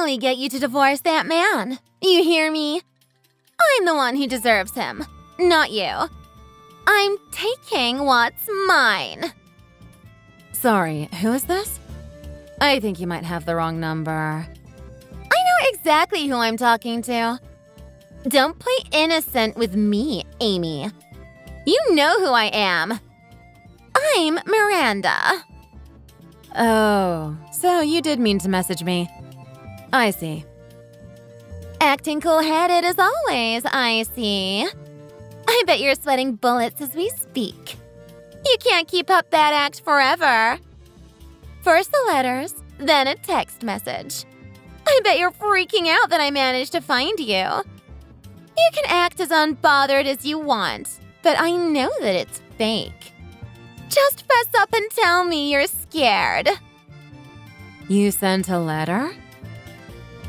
finally get you to divorce that man. You hear me? I'm the one who deserves him, not you. I'm taking what's mine. Sorry, who is this? I think you might have the wrong number. I know exactly who I'm talking to. Don't play innocent with me, Amy. You know who I am. I'm Miranda. Oh, so you did mean to message me. I see. Acting cool-headed as always, I see. I bet you're sweating bullets as we speak. You can't keep up that act forever. First the letters, then a text message. I bet you're freaking out that I managed to find you. You can act as unbothered as you want, but I know that it's fake. Just fess up and tell me you're scared. You sent a letter?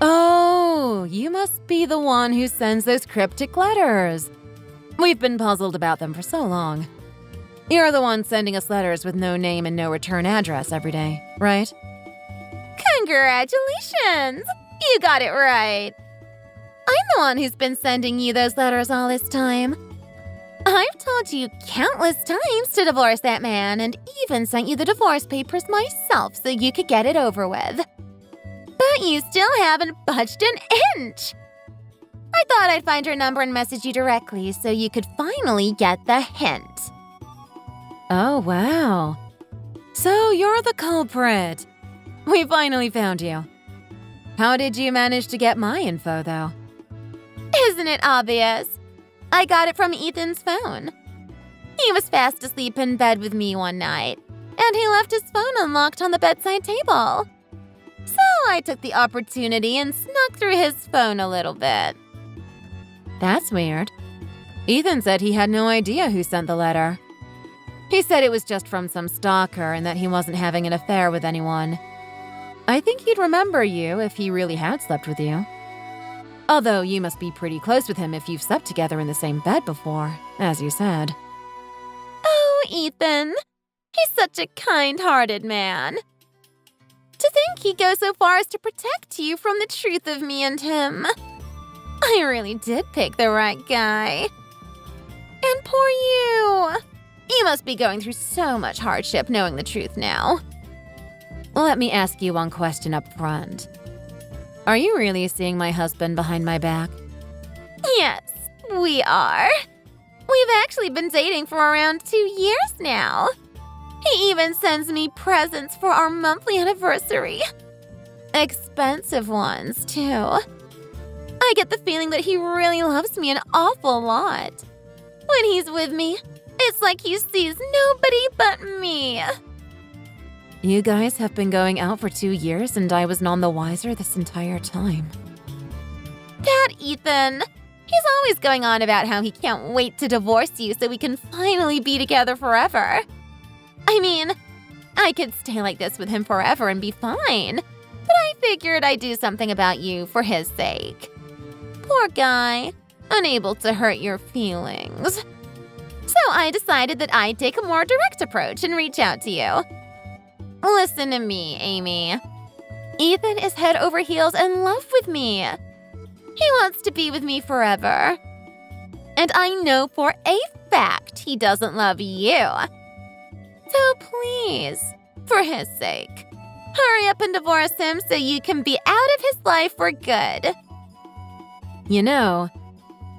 Oh, you must be the one who sends those cryptic letters. We've been puzzled about them for so long. You're the one sending us letters with no name and no return address every day, right? Congratulations! You got it right. I'm the one who's been sending you those letters all this time. I've told you countless times to divorce that man and even sent you the divorce papers myself so you could get it over with. But you still haven't budged an inch. I thought I'd find your number and message you directly so you could finally get the hint. Oh, wow. So you're the culprit. We finally found you. How did you manage to get my info, though? Isn't it obvious? I got it from Ethan's phone. He was fast asleep in bed with me one night, and he left his phone unlocked on the bedside table. So I took the opportunity and snuck through his phone a little bit. That's weird. Ethan said he had no idea who sent the letter. He said it was just from some stalker and that he wasn't having an affair with anyone. I think he'd remember you if he really had slept with you. Although you must be pretty close with him if you've slept together in the same bed before, as you said. Oh, Ethan. He's such a kind-hearted man. To think he'd go so far as to protect you from the truth of me and him. I really did pick the right guy. And poor you. You must be going through so much hardship knowing the truth now. Let me ask you one question up front. Are you really seeing my husband behind my back? Yes, we are. We've actually been dating for around 2 years now. He even sends me presents for our monthly anniversary. Expensive ones, too. I get the feeling that he really loves me an awful lot. When he's with me, it's like he sees nobody but me. You guys have been going out for 2 years and I was none the wiser this entire time. That Ethan. He's always going on about how he can't wait to divorce you so we can finally be together forever. I mean, I could stay like this with him forever and be fine. But I figured I'd do something about you for his sake. Poor guy, unable to hurt your feelings. So I decided that I'd take a more direct approach and reach out to you. Listen to me, Amy. Ethan is head over heels in love with me. He wants to be with me forever. And I know for a fact he doesn't love you. So please, for his sake, hurry up and divorce him so you can be out of his life for good. You know,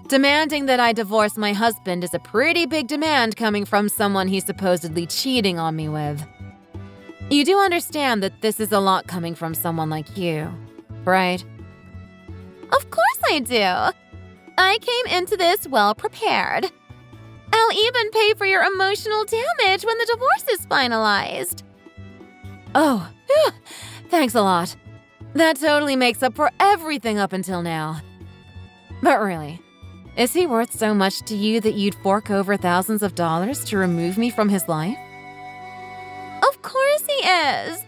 demanding that I divorce my husband is a pretty big demand coming from someone he's supposedly cheating on me with. You do understand that this is a lot coming from someone like you, right? Of course I do. I came into this well prepared. I'll even pay for your emotional damage when the divorce is finalized. Oh, phew, thanks a lot. That totally makes up for everything up until now. But really, is he worth so much to you that you'd fork over thousands of dollars to remove me from his life? Of course he is.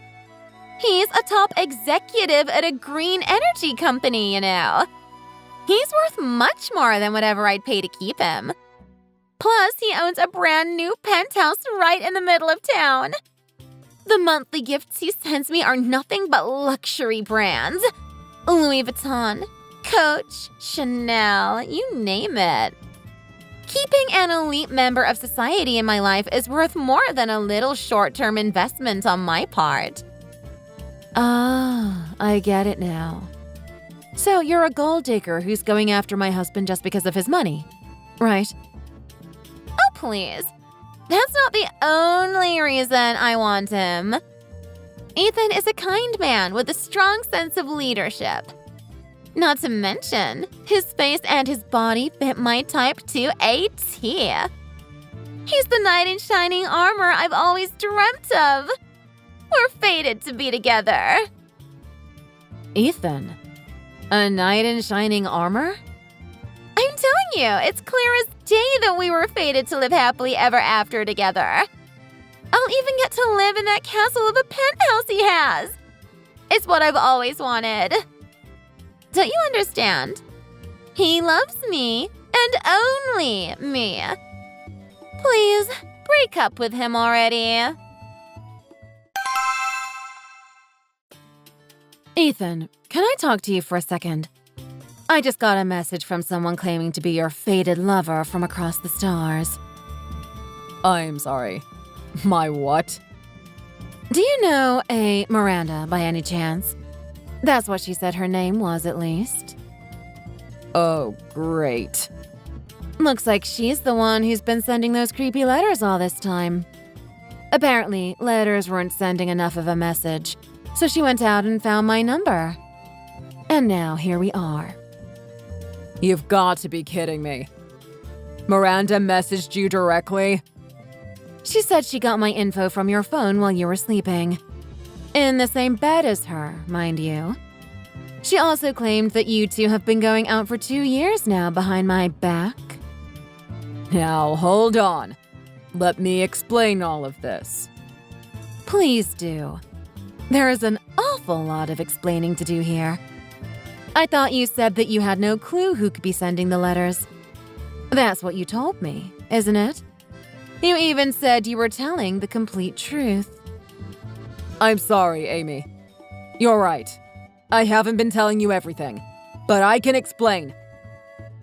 He's a top executive at a green energy company, you know. He's worth much more than whatever I'd pay to keep him. Plus, he owns a brand new penthouse right in the middle of town. The monthly gifts he sends me are nothing but luxury brands. Louis Vuitton, Coach, Chanel, you name it. Keeping an elite member of society in my life is worth more than a little short-term investment on my part. Ah, I get it now. So you're a gold digger who's going after my husband just because of his money, right? Oh, please. That's not the only reason I want him. Ethan is a kind man with a strong sense of leadership. Not to mention, his face and his body fit my type to a T. He's the knight in shining armor I've always dreamt of. We're fated to be together. Ethan, a knight in shining armor? I'm telling you, it's clear as day that we were fated to live happily ever after together. I'll even get to live in that castle of a penthouse he has. It's what I've always wanted. Don't you understand? He loves me, and only me. Please, break up with him already. Ethan, can I talk to you for a second? I just got a message from someone claiming to be your fated lover from across the stars. I'm sorry. My what? Do you know a Miranda by any chance? That's what she said her name was, at least. Oh, great. Looks like she's the one who's been sending those creepy letters all this time. Apparently, letters weren't sending enough of a message, so she went out and found my number. And now here we are. You've got to be kidding me. Miranda messaged you directly? She said she got my info from your phone while you were sleeping. In the same bed as her, mind you. She also claimed that you two have been going out for 2 years now behind my back. Now, hold on. Let me explain all of this. Please do. There is an awful lot of explaining to do here. I thought you said that you had no clue who could be sending the letters. That's what you told me, isn't it? You even said you were telling the complete truth. I'm sorry, Amy. You're right. I haven't been telling you everything, but I can explain.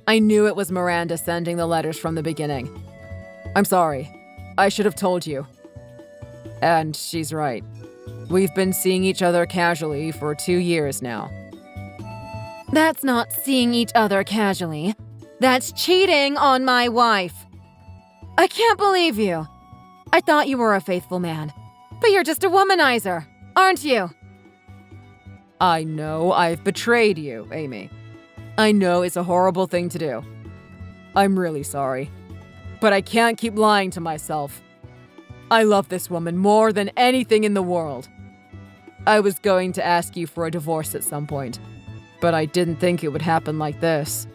I knew it was Miranda sending the letters from the beginning. I'm sorry. I should have told you. And she's right. We've been seeing each other casually for 2 years now. That's not seeing each other casually. That's cheating on my wife. I can't believe you. I thought you were a faithful man. But you're just a womanizer, aren't you? I know I've betrayed you, Amy. I know it's a horrible thing to do. I'm really sorry. But I can't keep lying to myself. I love this woman more than anything in the world. I was going to ask you for a divorce at some point, but I didn't think it would happen like this.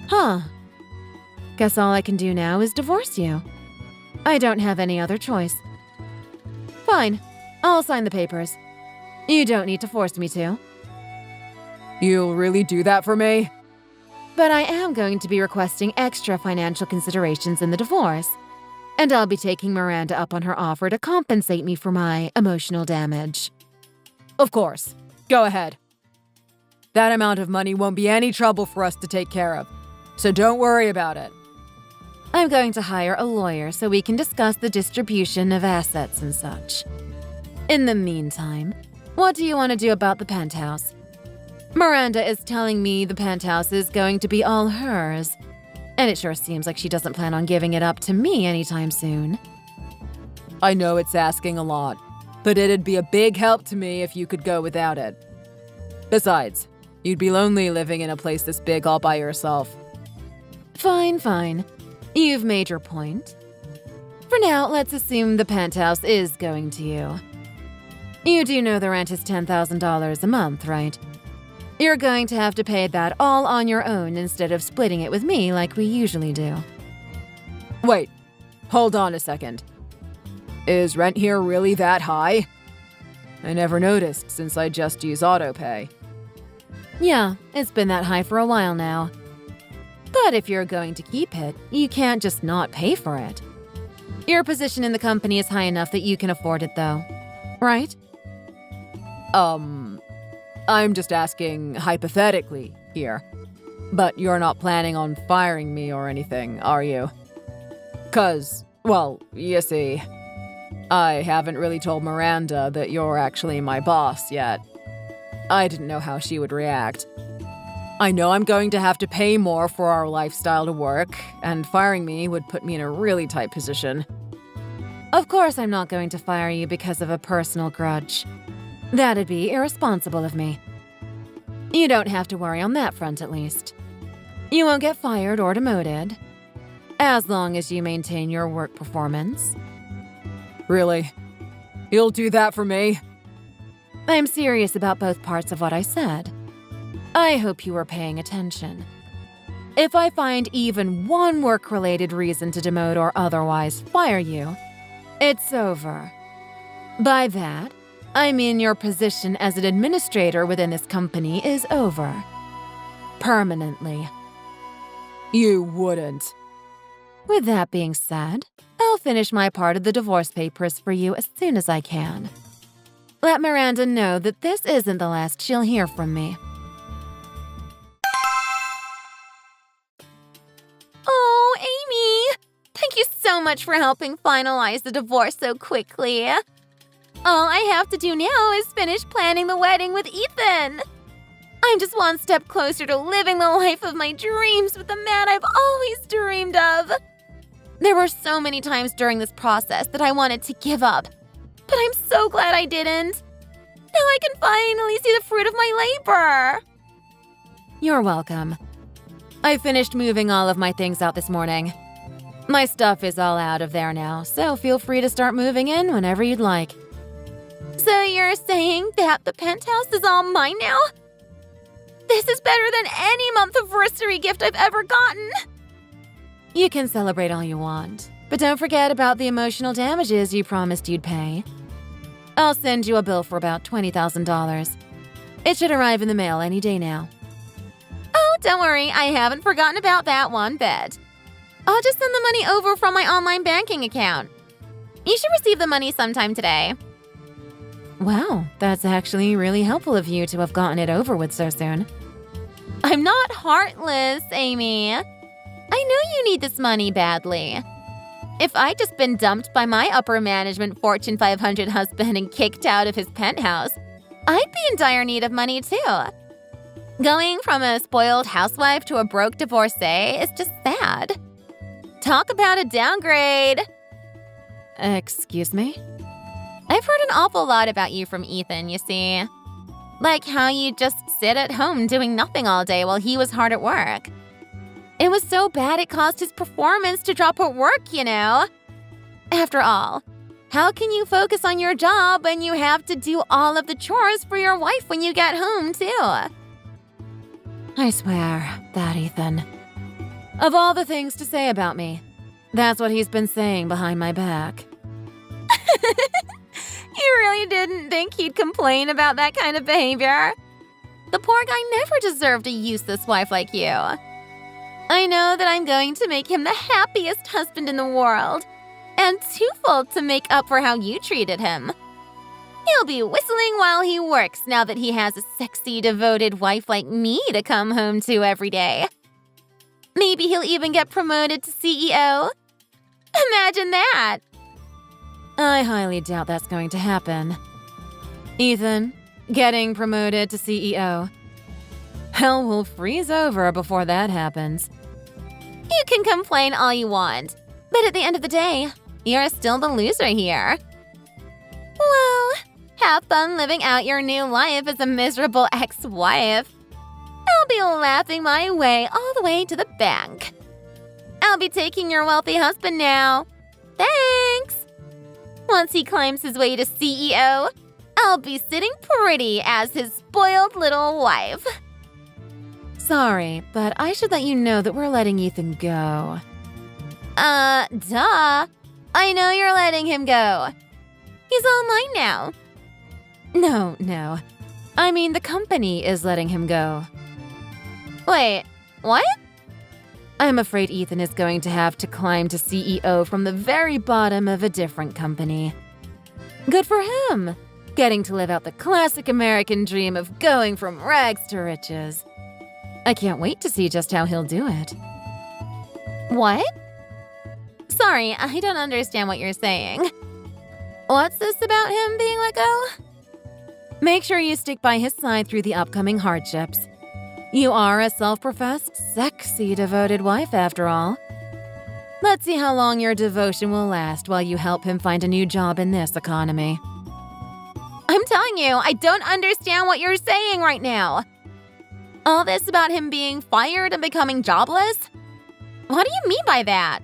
Huh. Guess all I can do now is divorce you. I don't have any other choice. Fine. I'll sign the papers. You don't need to force me to. You'll really do that for me? But I am going to be requesting extra financial considerations in the divorce. And I'll be taking Miranda up on her offer to compensate me for my emotional damage. Of course. Go ahead. That amount of money won't be any trouble for us to take care of, so don't worry about it. I'm going to hire a lawyer so we can discuss the distribution of assets and such. In the meantime, what do you want to do about the penthouse? Miranda is telling me the penthouse is going to be all hers, and it sure seems like she doesn't plan on giving it up to me anytime soon. I know it's asking a lot, but it'd be a big help to me if you could go without it. Besides, you'd be lonely living in a place this big all by yourself. Fine, fine. You've made your point. For now, let's assume the penthouse is going to you. You do know the rent is $10,000 a month, right? You're going to have to pay that all on your own instead of splitting it with me like we usually do. Wait, hold on a second. Is rent here really that high? I never noticed since I just use autopay. Yeah, it's been that high for a while now. But if you're going to keep it, you can't just not pay for it. Your position in the company is high enough that you can afford it, though. Right? I'm just asking hypothetically here. But you're not planning on firing me or anything, are you? 'Cause, well, you see, I haven't really told Miranda that you're actually my boss yet. I didn't know how she would react. I know I'm going to have to pay more for our lifestyle to work, and firing me would put me in a really tight position. Of course I'm not going to fire you because of a personal grudge. That'd be irresponsible of me. You don't have to worry on that front, at least. You won't get fired or demoted, as long as you maintain your work performance. Really? You'll do that for me? I'm serious about both parts of what I said. I hope you were paying attention. If I find even one work-related reason to demote or otherwise fire you, it's over. By that, I mean your position as an administrator within this company is over. Permanently. You wouldn't. With that being said, I'll finish my part of the divorce papers for you as soon as I can. Let Miranda know that this isn't the last she'll hear from me. Oh, Amy! Thank you so much for helping finalize the divorce so quickly. All I have to do now is finish planning the wedding with Ethan. I'm just one step closer to living the life of my dreams with the man I've always dreamed of. There were so many times during this process that I wanted to give up, but I'm so glad I didn't. Now I can finally see the fruit of my labor. You're welcome. I finished moving all of my things out this morning. My stuff is all out of there now, so feel free to start moving in whenever you'd like. So you're saying that the penthouse is all mine now? This is better than any month-anniversary gift I've ever gotten. You can celebrate all you want, but don't forget about the emotional damages you promised you'd pay. I'll send you a bill for about $20,000. It should arrive in the mail any day now. Oh, don't worry, I haven't forgotten about that one bit. I'll just send the money over from my online banking account. You should receive the money sometime today. Wow, that's actually really helpful of you to have gotten it over with so soon. I'm not heartless, Amy. I know you need this money badly. If I'd just been dumped by my upper management Fortune 500 husband and kicked out of his penthouse, I'd be in dire need of money too. Going from a spoiled housewife to a broke divorcee is just sad. Talk about a downgrade. Excuse me? I've heard an awful lot about you from Ethan, you see. Like how you just sit at home doing nothing all day while he was hard at work. It was so bad it caused his performance to drop at work, you know. After all, how can you focus on your job when you have to do all of the chores for your wife when you get home, too? I swear, that Ethan. Of all the things to say about me, that's what he's been saying behind my back. You really didn't think he'd complain about that kind of behavior? The poor guy never deserved a useless wife like you. I know that I'm going to make him the happiest husband in the world, and twofold to make up for how you treated him. He'll be whistling while he works now that he has a sexy, devoted wife like me to come home to every day. Maybe he'll even get promoted to CEO. Imagine that! I highly doubt that's going to happen. Ethan, getting promoted to CEO. Hell will freeze over before that happens. You can complain all you want, but at the end of the day, you're still the loser here. Well, have fun living out your new life as a miserable ex-wife. I'll be laughing my way all the way to the bank. I'll be taking your wealthy husband now. Thanks! Once he climbs his way to CEO, I'll be sitting pretty as his spoiled little wife. Sorry, but I should let you know that we're letting Ethan go. Duh. I know you're letting him go. He's all mine now. No. I mean, the company is letting him go. Wait, what? I'm afraid Ethan is going to have to climb to CEO from the very bottom of a different company. Good for him. getting to live out the classic American dream of going from rags to riches. I can't wait to see just how he'll do it. What? Sorry, I don't understand what you're saying. What's this about him being let go? Make sure you stick by his side through the upcoming hardships. You are a self-professed, sexy, devoted wife, after all. Let's see how long your devotion will last while you help him find a new job in this economy. I'm telling you, I don't understand what you're saying right now. All this about him being fired and becoming jobless? What do you mean by that?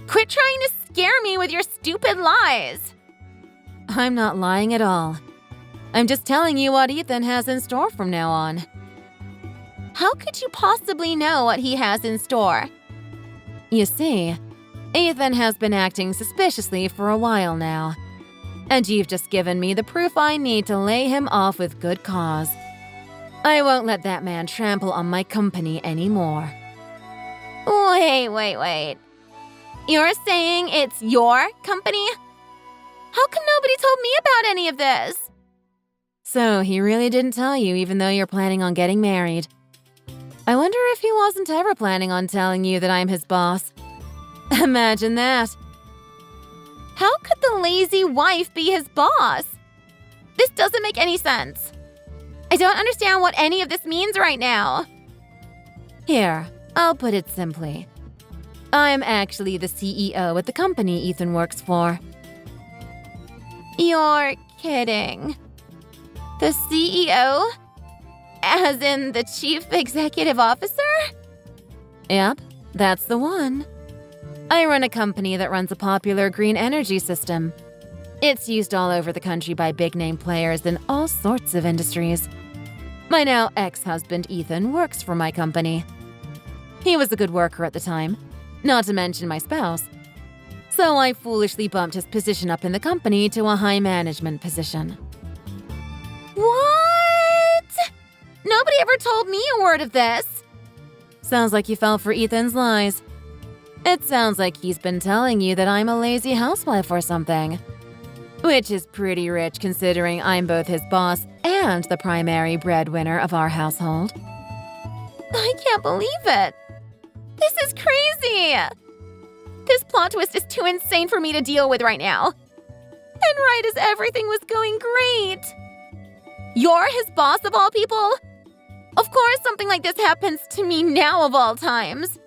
Quit trying to scare me with your stupid lies. I'm not lying at all. I'm just telling you what Ethan has in store from now on. How could you possibly know what he has in store? You see, Ethan has been acting suspiciously for a while now. And you've just given me the proof I need to lay him off with good cause. I won't let that man trample on my company anymore. Wait. You're saying it's your company? How come nobody told me about any of this? So he really didn't tell you even though you're planning on getting married. I wonder if he wasn't ever planning on telling you that I'm his boss. Imagine that. How could the lazy wife be his boss? This doesn't make any sense. I don't understand what any of this means right now. Here, I'll put it simply. I'm actually the CEO at the company Ethan works for. You're kidding. The CEO? As in the Chief Executive Officer? Yep, that's the one. I run a company that runs a popular green energy system. It's used all over the country by big-name players in all sorts of industries. My now ex-husband Ethan works for my company. He was a good worker at the time, not to mention my spouse. So I foolishly bumped his position up in the company to a high management position. What? Nobody ever told me a word of this. Sounds like you fell for Ethan's lies. It sounds like he's been telling you that I'm a lazy housewife or something. Which is pretty rich considering I'm both his boss and the primary breadwinner of our household. I can't believe it. This is crazy. This plot twist is too insane for me to deal with right now. And right as everything was going great. You're his boss of all people? Of course something like this happens to me now of all times.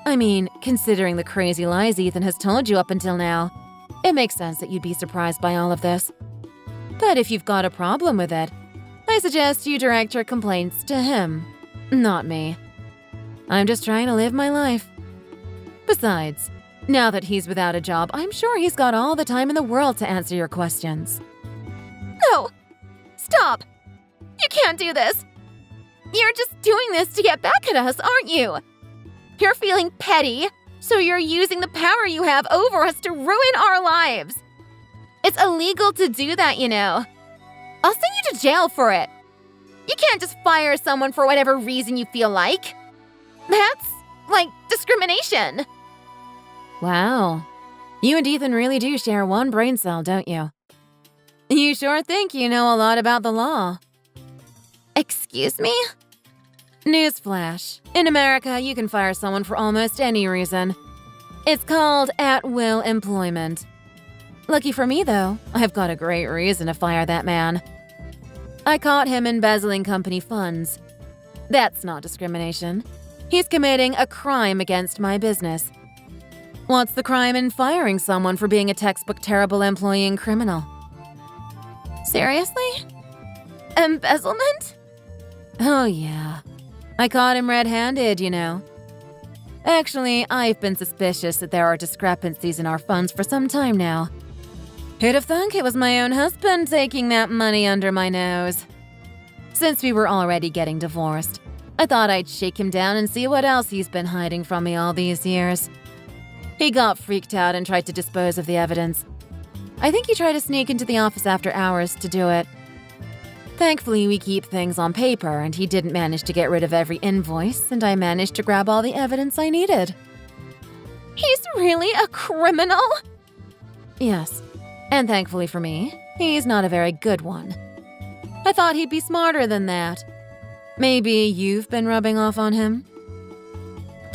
I mean, considering the crazy lies Ethan has told you up until now, it makes sense that you'd be surprised by all of this. But if you've got a problem with it, I suggest you direct your complaints to him, not me. I'm just trying to live my life. Besides, now that he's without a job, I'm sure he's got all the time in the world to answer your questions. No! Stop! You can't do this! You're just doing this to get back at us, aren't you? You're feeling petty, so you're using the power you have over us to ruin our lives. It's illegal to do that, you know. I'll send you to jail for it. You can't just fire someone for whatever reason you feel like. That's, like, discrimination. Wow. You and Ethan really do share one brain cell, don't you? You sure think you know a lot about the law. Excuse me? Newsflash. In America, you can fire someone for almost any reason. It's called at-will employment. Lucky for me, though, I've got a great reason to fire that man. I caught him embezzling company funds. That's not discrimination. He's committing a crime against my business. What's the crime in firing someone for being a textbook terrible employee and criminal? Seriously? Embezzlement? Oh, yeah. I caught him red-handed, you know. Actually, I've been suspicious that there are discrepancies in our funds for some time now. Who'd have thunk it was my own husband taking that money under my nose? Since we were already getting divorced, I thought I'd shake him down and see what else he's been hiding from me all these years. He got freaked out and tried to dispose of the evidence. I think he tried to sneak into the office after hours to do it. Thankfully, we keep things on paper, and he didn't manage to get rid of every invoice, and I managed to grab all the evidence I needed. He's really a criminal? Yes, And thankfully for me, he's not a very good one. I thought he'd be smarter than that. Maybe you've been rubbing off on him?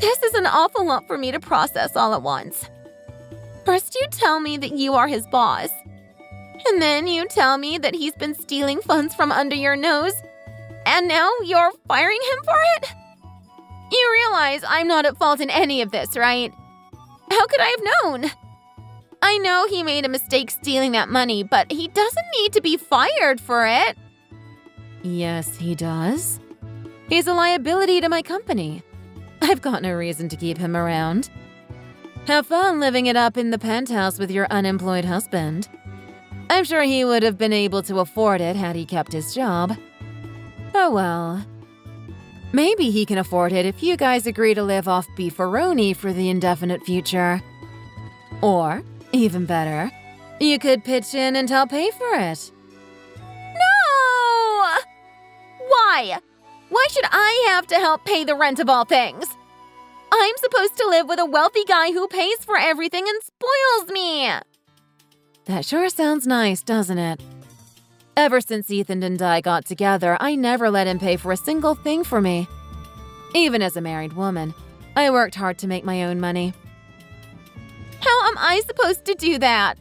This is an awful lot for me to process all at once. First you tell me that you are his boss. And then you tell me that he's been stealing funds from under your nose. And now you're firing him for it? You realize I'm not at fault in any of this, right? How could I have known? I know he made a mistake stealing that money, but he doesn't need to be fired for it. Yes, he does. He's a liability to my company. I've got no reason to keep him around. Have fun living it up in the penthouse with your unemployed husband. I'm sure he would have been able to afford it had he kept his job. Oh well. Maybe he can afford it if you guys agree to live off beefaroni for the indefinite future. Or, even better, you could pitch in and help pay for it. No! Why? Why should I have to help pay the rent of all things? I'm supposed to live with a wealthy guy who pays for everything and spoils me. That sure sounds nice, doesn't it? Ever since Ethan and I got together, I never let him pay for a single thing for me. Even as a married woman, I worked hard to make my own money. How am I supposed to do that?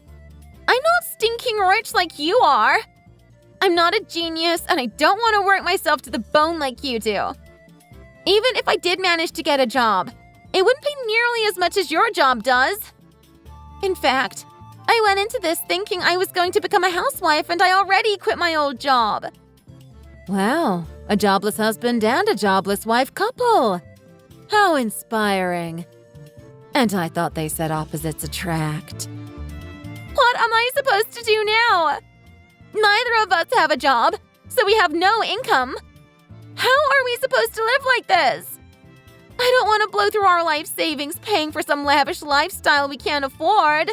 I'm not stinking rich like you are. I'm not a genius, and I don't want to work myself to the bone like you do. Even if I did manage to get a job, it wouldn't pay nearly as much as your job does. In fact, I went into this thinking I was going to become a housewife, and I already quit my old job. Wow, a jobless husband and a jobless wife couple. How inspiring. And I thought they said opposites attract. What am I supposed to do now? Neither of us have a job, so we have no income. How are we supposed to live like this? I don't want to blow through our life savings paying for some lavish lifestyle we can't afford.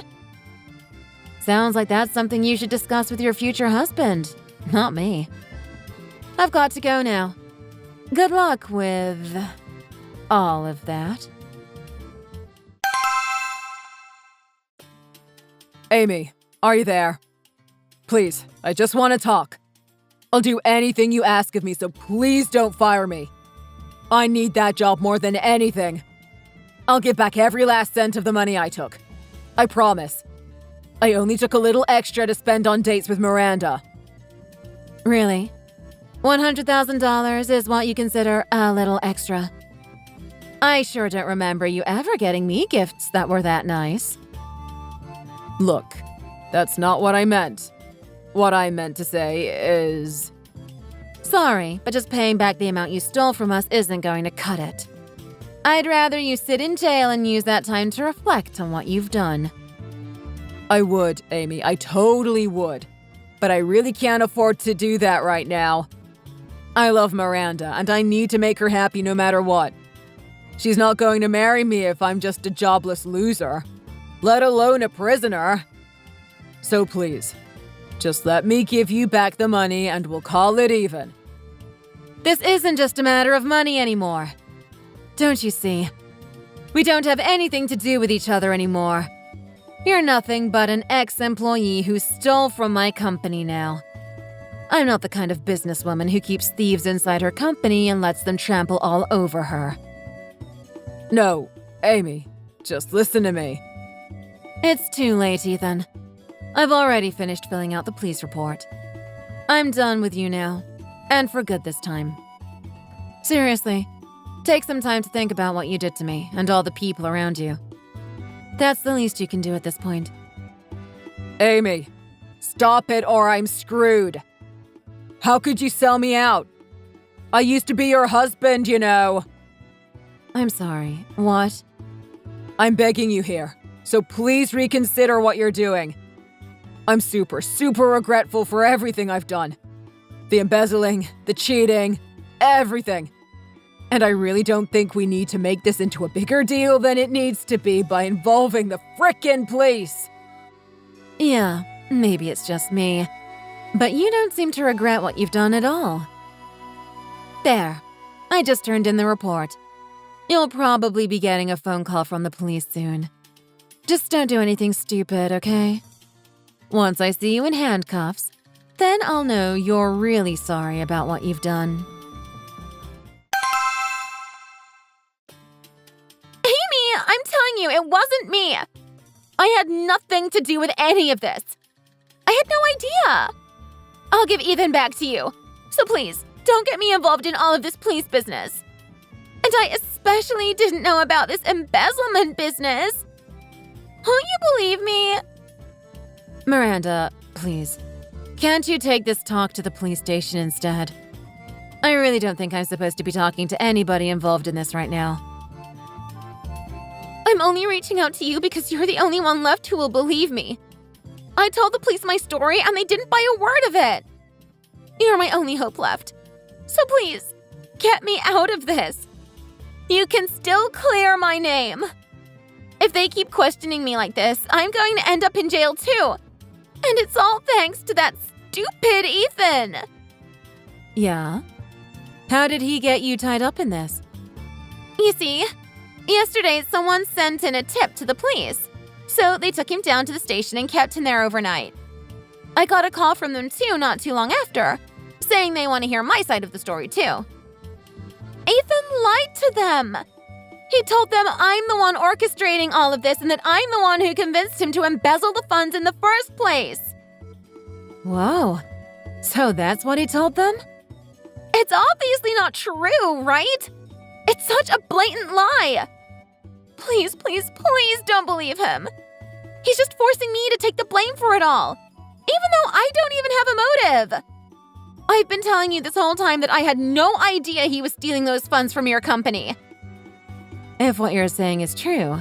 Sounds like that's something you should discuss with your future husband, not me. I've got to go now. Good luck with all of that. Amy, are you there? Please, I just want to talk. I'll do anything you ask of me, so please don't fire me. I need that job more than anything. I'll give back every last cent of the money I took. I promise. I only took a little extra to spend on dates with Miranda. Really? $100,000 is what you consider a little extra. I sure don't remember you ever getting me gifts that were that nice. Look, that's not what I meant. What I meant to say is... Sorry, but just paying back the amount you stole from us isn't going to cut it. I'd rather you sit in jail and use that time to reflect on what you've done. I would, Amy. I totally would. But I really can't afford to do that right now. I love Miranda, and I need to make her happy no matter what. She's not going to marry me if I'm just a jobless loser, let alone a prisoner. So please, just let me give you back the money and we'll call it even. This isn't just a matter of money anymore. Don't you see? We don't have anything to do with each other anymore. You're nothing but an ex-employee who stole from my company now. I'm not the kind of businesswoman who keeps thieves inside her company and lets them trample all over her. No, Amy, just listen to me. It's too late, Ethan. I've already finished filling out the police report. I'm done with you now, and for good this time. Seriously, take some time to think about what you did to me and all the people around you. That's the least you can do at this point. Amy, stop it or I'm screwed. How could you sell me out? I used to be your husband, you know. I'm sorry. What? I'm begging you here, so please reconsider what you're doing. I'm super regretful for everything I've done. The embezzling, the cheating, everything. And I really don't think we need to make this into a bigger deal than it needs to be by involving the frickin' police. Yeah, maybe it's just me. But you don't seem to regret what you've done at all. There. I just turned in the report. You'll probably be getting a phone call from the police soon. Just don't do anything stupid, okay? Once I see you in handcuffs, then I'll know you're really sorry about what you've done. Amy, I'm telling you, it wasn't me. I had nothing to do with any of this. I had no idea. I'll give Ethan back to you. So please, don't get me involved in all of this police business. And I especially didn't know about this embezzlement business. Won't you believe me? Miranda, please, can't you take this talk to the police station instead? I really don't think I'm supposed to be talking to anybody involved in this right now. I'm only reaching out to you because you're the only one left who will believe me. I told the police my story and they didn't buy a word of it. You're my only hope left. So please, get me out of this. You can still clear my name. If they keep questioning me like this, I'm going to end up in jail too. And it's all thanks to that stupid Ethan. Yeah? How did he get you tied up in this? You see, yesterday someone sent in a tip to the police. So they took him down to the station and kept him there overnight. I got a call from them too not too long after, saying they want to hear my side of the story too. Ethan lied to them. He told them I'm the one orchestrating all of this and that I'm the one who convinced him to embezzle the funds in the first place. Whoa. So that's what he told them? It's obviously not true, right? It's such a blatant lie. Please, please, please don't believe him. He's just forcing me to take the blame for it all, even though I don't even have a motive. I've been telling you this whole time that I had no idea he was stealing those funds from your company. If what you're saying is true,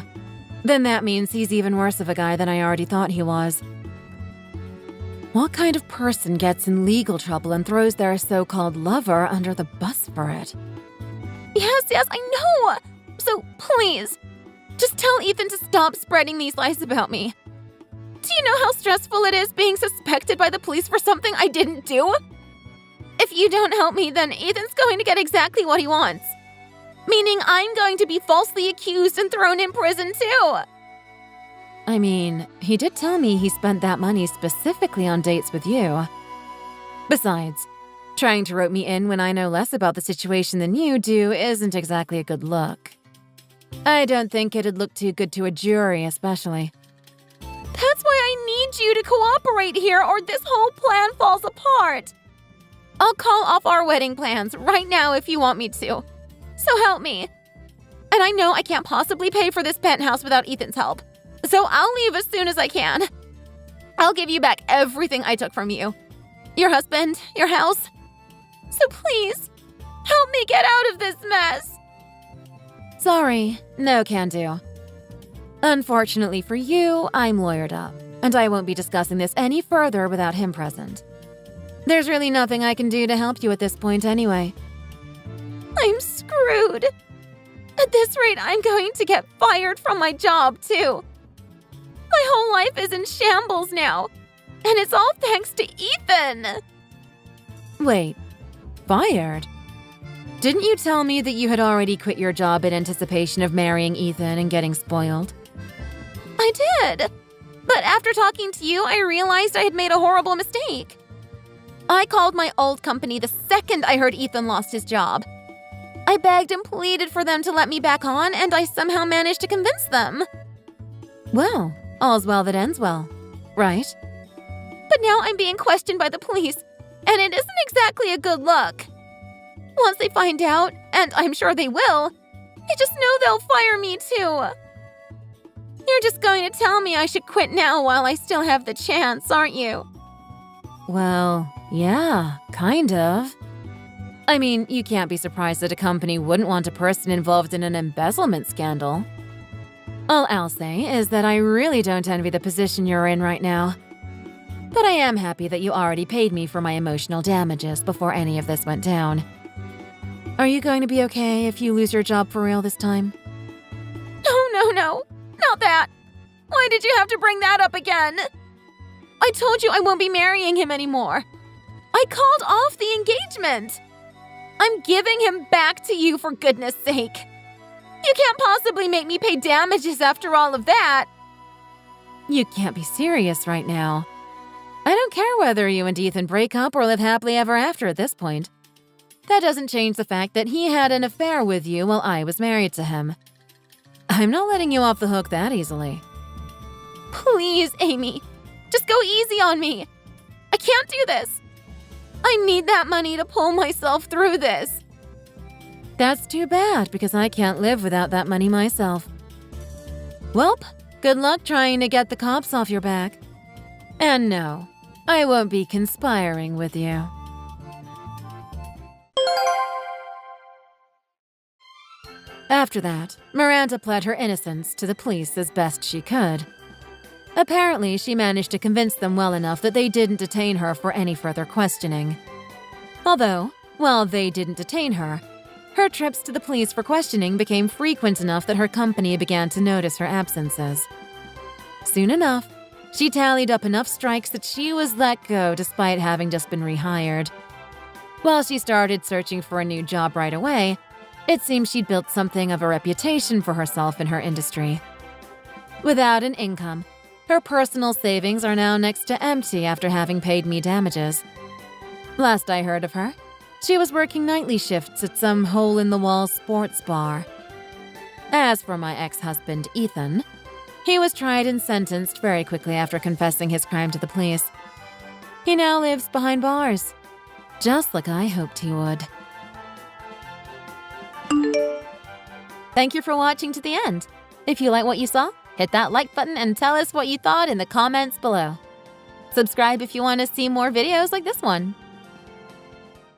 then that means he's even worse of a guy than I already thought he was. What kind of person gets in legal trouble and throws their so-called lover under the bus for it? Yes, I know. So please, just tell Ethan to stop spreading these lies about me. Do you know how stressful it is being suspected by the police for something I didn't do? If you don't help me, then Ethan's going to get exactly what he wants. Meaning I'm going to be falsely accused and thrown in prison too. I mean, he did tell me he spent that money specifically on dates with you. Besides, trying to rope me in when I know less about the situation than you do isn't exactly a good look. I don't think it'd look too good to a jury, especially. That's why I need you to cooperate here or this whole plan falls apart. I'll call off our wedding plans right now if you want me to. So help me. And I know I can't possibly pay for this penthouse without Ethan's help. So I'll leave as soon as I can. I'll give you back everything I took from you. Your husband, your house. So please, help me get out of this mess. Sorry, no can do. Unfortunately for you, I'm lawyered up, and I won't be discussing this any further without him present. There's really nothing I can do to help you at this point anyway. I'm screwed. At this rate, I'm going to get fired from my job, too. My whole life is in shambles now, and it's all thanks to Ethan. Wait, fired? Didn't you tell me that you had already quit your job in anticipation of marrying Ethan and getting spoiled? I did. But after talking to you, I realized I had made a horrible mistake. I called my old company the second I heard Ethan lost his job. I begged and pleaded for them to let me back on, and I somehow managed to convince them. Well, all's well that ends well, right? But now I'm being questioned by the police, and it isn't exactly a good look. Once they find out, and I'm sure they will, I just know they'll fire me too. You're just going to tell me I should quit now while I still have the chance, aren't you? Well, yeah, kind of. I mean, you can't be surprised that a company wouldn't want a person involved in an embezzlement scandal. All I'll say is that I really don't envy the position you're in right now. But I am happy that you already paid me for my emotional damages before any of this went down. Are you going to be okay if you lose your job for real this time? No, not that. Why did you have to bring that up again? I told you I won't be marrying him anymore. I called off the engagement. I'm giving him back to you for goodness sake. You can't possibly make me pay damages after all of that. You can't be serious right now. I don't care whether you and Ethan break up or live happily ever after at this point. That doesn't change the fact that he had an affair with you while I was married to him. I'm not letting you off the hook that easily. Please, Amy, just go easy on me. I can't do this. I need that money to pull myself through this. That's too bad, because I can't live without that money myself. Welp, good luck trying to get the cops off your back. And no, I won't be conspiring with you. After that, Miranda pled her innocence to the police as best she could. Apparently, she managed to convince them well enough that they didn't detain her for any further questioning. Although, while they didn't detain her, her trips to the police for questioning became frequent enough that her company began to notice her absences. Soon enough, she tallied up enough strikes that she was let go despite having just been rehired. While she started searching for a new job right away, it seemed she'd built something of a reputation for herself in her industry. Without an income, her personal savings are now next to empty after having paid me damages. Last I heard of her, she was working nightly shifts at some hole-in-the-wall sports bar. As for my ex-husband, Ethan, he was tried and sentenced very quickly after confessing his crime to the police. He now lives behind bars, just like I hoped he would. Thank you for watching to the end. If you like what you saw, hit that like button and tell us what you thought in the comments below. Subscribe if you want to see more videos like this one.